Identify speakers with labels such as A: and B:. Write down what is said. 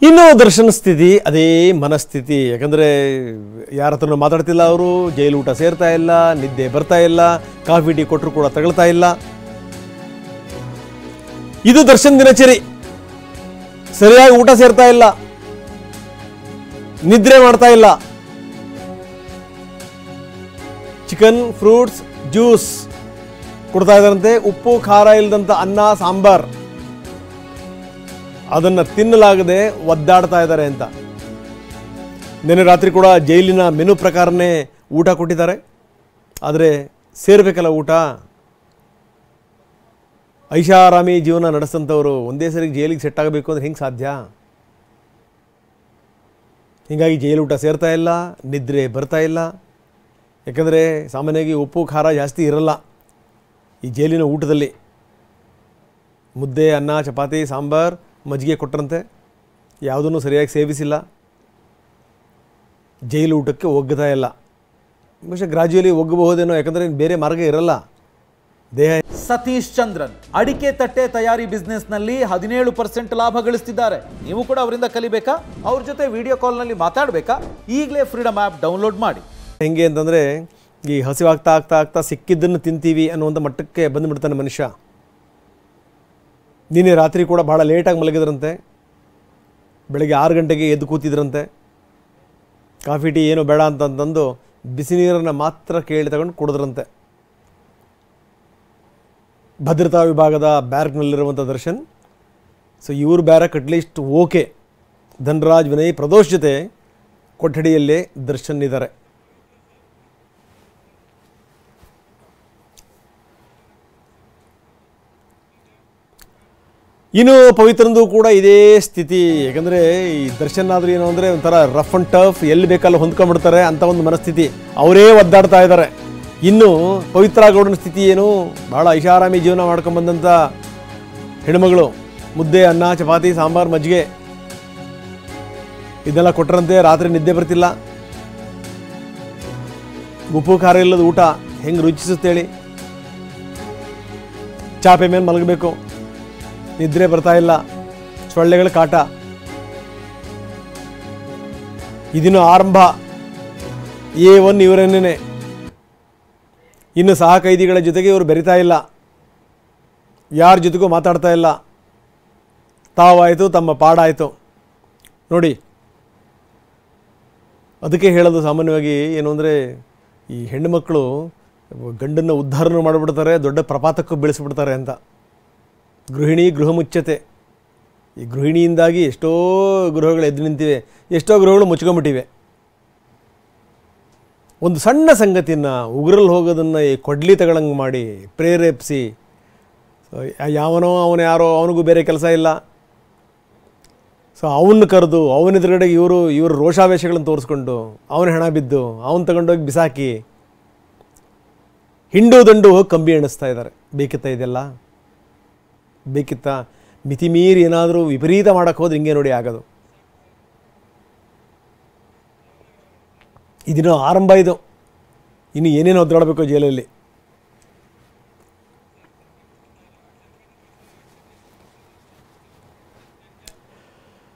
A: ಇನ್ನು ದರ್ಶನ ಸ್ಥಿತಿ ಅದೇ ಮನಸ್ಥಿತಿ. ಯಾಕಂದರೆ ಯಾರ ಹತ್ರನೂ ಮಾತಾಡ್ತಿಲ್ಲ ಅವರು, ಜೈಲು ಊಟ ಸೇರ್ತಾ ಇಲ್ಲ, ನಿದ್ದೆ ಬರ್ತಾ ಇಲ್ಲ, ಕಾಫಿ ಟೀ ಕೊಟ್ಟರು ಕೂಡ ತಗೊಳ್ತಾ ಇಲ್ಲ. ಇದು ದರ್ಶನ್ ದಿನಚರಿ. ಸರಿಯಾಗಿ ಊಟ ಸೇರ್ತಾ ಇಲ್ಲ, ನಿದ್ರೆ ಮಾಡ್ತಾ ಇಲ್ಲ, ಚಿಕನ್, ಫ್ರೂಟ್ಸ್, ಜ್ಯೂಸ್ ಕೊಡ್ತಾ ಇದ್ದಾರಂತೆ. ಉಪ್ಪು ಖಾರ ಇಲ್ಲದಂಥ ಅನ್ನ ಸಾಂಬಾರ್ ಅದನ್ನು ತಿನ್ನಲಾಗದೆ ಒದ್ದಾಡ್ತಾ ಇದ್ದಾರೆ ಅಂತ. ನಿನ್ನೆ ರಾತ್ರಿ ಕೂಡ ಜೈಲಿನ ಮೆನು ಪ್ರಕಾರನೇ ಊಟ ಕೊಟ್ಟಿದ್ದಾರೆ. ಆದರೆ ಸೇರಬೇಕಲ್ಲ ಊಟ. ಐಷಾರಾಮಿ ಜೀವನ ನಡೆಸಂಥವ್ರು ಒಂದೇ ಸರಿ ಜೈಲಿಗೆ ಸೆಟ್ ಆಗಬೇಕು ಅಂದರೆ ಹೆಂಗೆ ಸಾಧ್ಯ? ಹೀಗಾಗಿ ಜೈಲು ಊಟ ಸೇರ್ತಾ ಇಲ್ಲ, ನಿದ್ರೆ ಬರ್ತಾ ಇಲ್ಲ. ಯಾಕಂದರೆ ಸಾಮಾನ್ಯವಾಗಿ ಉಪ್ಪು ಖಾರ ಜಾಸ್ತಿ ಇರಲ್ಲ ಈ ಜೈಲಿನ ಊಟದಲ್ಲಿ. ಮುದ್ದೆ, ಅನ್ನ, ಚಪಾತಿ, ಸಾಂಬಾರ್, ಮಜ್ಜಿಗೆ ಕೊಟ್ಟರಂತೆ. ಯಾವುದನ್ನು ಸರಿಯಾಗಿ ಸೇವಿಸಿಲ್ಲ, ಜೈಲು ಊಟಕ್ಕೆ ಒಗ್ಗತಾ ಇಲ್ಲ. ಬಹುಶಃ ಗ್ರಾಜ್ಯುಯಲಿ ಒಗ್ಗಬಹುದೇನೋ, ಯಾಕಂದರೆ ಬೇರೆ ಮಾರ್ಗ ಇರಲ್ಲ ದೇಹ.
B: ಸತೀಶ್ ಚಂದ್ರನ್ ಅಡಿಕೆ ತಟ್ಟೆ ತಯಾರಿ ಬಿಸ್ನೆಸ್ನಲ್ಲಿ 17% ಲಾಭ ಗಳಿಸ್ತಿದ್ದಾರೆ. ನೀವು ಕೂಡ ಅವರಿಂದ ಕಲಿಬೇಕಾ? ಅವ್ರ ಜೊತೆ ವಿಡಿಯೋ ಕಾಲ್ನಲ್ಲಿ ಮಾತಾಡಬೇಕಾ? ಈಗಲೇ ಫ್ರೀಡಮ್ ಆ್ಯಪ್ ಡೌನ್ಲೋಡ್ ಮಾಡಿ.
A: ಹೆಂಗೆ ಅಂತಂದರೆ ಈ ಹಸಿವಾಗ್ತಾ ಆಗ್ತಾ ಆಗ್ತಾ ಸಿಕ್ಕಿದ್ದನ್ನು ತಿಂತೀವಿ ಅನ್ನುವಂಥ ಮಟ್ಟಕ್ಕೆ ಬಂದುಬಿಡ್ತಾನೆ ಮನುಷ್ಯ. ನಿನ್ನೆ ರಾತ್ರಿ ಕೂಡ ಭಾಳ ಲೇಟಾಗಿ ಮಲಗಿದ್ರಂತೆ. ಬೆಳಗ್ಗೆ 6 ಗಂಟೆಗೆ ಎದ್ದು ಕೂತಿದ್ರಂತೆ. ಕಾಫಿ ಟೀ ಏನೂ ಬೇಡ ಅಂತಂದು ಬಿಸಿ ನೀರನ್ನು ಮಾತ್ರ ಕೇಳಿ ತಗೊಂಡು ಕುಡಿದ್ರಂತೆ. ಭದ್ರತಾ ವಿಭಾಗದ ಬ್ಯಾರಕ್ನಲ್ಲಿರುವಂಥ ದರ್ಶನ್. ಸೊ ಇವ್ರ ಬ್ಯಾರಕ್ ಅಟ್ಲೀಸ್ಟ್ ಓಕೆ. ಧನ್ರಾಜ್, ವಿನಯ್, ಪ್ರದೋಷ್ ಜೊತೆ ಕೊಠಡಿಯಲ್ಲೇ ದರ್ಶನ್ ಇದ್ದಾರೆ. ಇನ್ನು ಪವಿತ್ರಂದು ಕೂಡ ಇದೇ ಸ್ಥಿತಿ. ಯಾಕಂದರೆ ಈ ದರ್ಶನ್ ಆದರೂ ಏನು ಅಂದರೆ ಒಂಥರ ರಫ್ ಆ್ಯಂಡ್ ಟಫ್, ಎಲ್ಲಿ ಬೇಕಲ್ಲ ಹೊಂದ್ಕೊಂಡ್ಬಿಡ್ತಾರೆ ಅಂತ ಒಂದು ಮನಸ್ಥಿತಿ. ಅವರೇ ಒದ್ದಾಡ್ತಾ ಇದ್ದಾರೆ. ಇನ್ನು ಪವಿತ್ರ ಗೌಡನ ಸ್ಥಿತಿ ಏನು? ಭಾಳ ಐಷಾರಾಮಿ ಜೀವನ ಮಾಡ್ಕೊಂಬಂದಂಥ ಹೆಣ್ಮಗಳು. ಮುದ್ದೆ, ಅನ್ನ, ಚಪಾತಿ, ಸಾಂಬಾರು, ಮಜ್ಜಿಗೆ ಇದೆಲ್ಲ ಕೊಟ್ಟರಂತೆ. ರಾತ್ರಿ ನಿದ್ದೆ ಬರ್ತಿಲ್ಲ. ಉಪ್ಪು ಖಾರ ಇಲ್ಲದ ಊಟ ಹೆಂಗೆ ರುಚಿಸುತ್ತೇಳಿ? ಚಾಪೆ ಮೇಲೆ ಮಲಗಬೇಕು, ನಿದ್ರೆ ಬರ್ತಾ ಇಲ್ಲ, ಸೊಳ್ಳೆಗಳ ಕಾಟ. ಇದಿನ್ನು ಆರಂಭ. A1 ಇವರನ್ನೇ. ಇನ್ನು ಸಹ ಕೈದಿಗಳ ಜೊತೆಗೆ ಇವರು ಬೆರಿತಾ ಇಲ್ಲ, ಯಾರ ಜೊತೆಗೂ ಮಾತಾಡ್ತಾ ಇಲ್ಲ. ತಾವಾಯಿತು, ತಮ್ಮ ಪಾಡಾಯಿತು ನೋಡಿ. ಅದಕ್ಕೆ ಹೇಳೋದು ಸಾಮಾನ್ಯವಾಗಿ ಏನು ಅಂದರೆ, ಈ ಹೆಣ್ಣುಮಕ್ಕಳು ಗಂಡನ್ನು ಉದ್ಧಾರನೂ ಮಾಡಿಬಿಡ್ತಾರೆ, ದೊಡ್ಡ ಪ್ರಪಾತಕ್ಕೂ ಬೆಳೆಸಿಬಿಡ್ತಾರೆ ಅಂತ. ಗೃಹಿಣಿ ಗೃಹ ಮುಚ್ಚತೆ. ಈ ಗೃಹಿಣಿಯಿಂದಾಗಿ ಎಷ್ಟೋ ಗೃಹಗಳು ಎದ್ದು ನಿಂತಿವೆ, ಎಷ್ಟೋ ಗೃಹಗಳು ಮುಚ್ಕೊಂಬಿಟ್ಟಿವೆ. ಒಂದು ಸಣ್ಣ ಸಂಗತಿಯನ್ನು ಉಗುರಲ್ಲಿ ಹೋಗೋದನ್ನು ಈ ಕೊಡ್ಲಿ ತಗೊಳಂಗೆ ಮಾಡಿ ಪ್ರೇರೇಪಿಸಿ, ಯಾವನೋ ಅವನು ಯಾರೋ ಅವನಿಗೂ ಬೇರೆ ಕೆಲಸ ಇಲ್ಲ, ಸೊ ಅವನ್ನ ಕರೆದು ಅವನ ಎದುರುಗಡೆಗೆ ಇವರು ರೋಷಾವೇಶಗಳನ್ನು ತೋರಿಸ್ಕೊಂಡು ಅವನ ಹೆಣ ಬಿದ್ದು ಅವನು ತಗೊಂಡೋಗಿ ಬಿಸಾಕಿ ಹಿಂಡು ದಂಡು ಹೋಗಿ ಕಂಬಿ ಎಣಿಸ್ತಾ ಇದ್ದಾರೆ. ಬೇಕಿತ್ತ ಇದೆಲ್ಲ? ಬೇಕಿತ್ತ? ಮಿತಿ ಮೀರಿ ಏನಾದರೂ ವಿಪರೀತ ಮಾಡೋಕ್ಕೆ ಹೋದ್ರೆ ಹಿಂಗೆ ನೋಡಿ ಆಗೋದು. ಇದಿನ್ನೂ ಆರಂಭ. ಇದು ಇನ್ನು ಏನೇನು ಒದ್ದಾಡಬೇಕು ಜೈಲಲ್ಲಿ.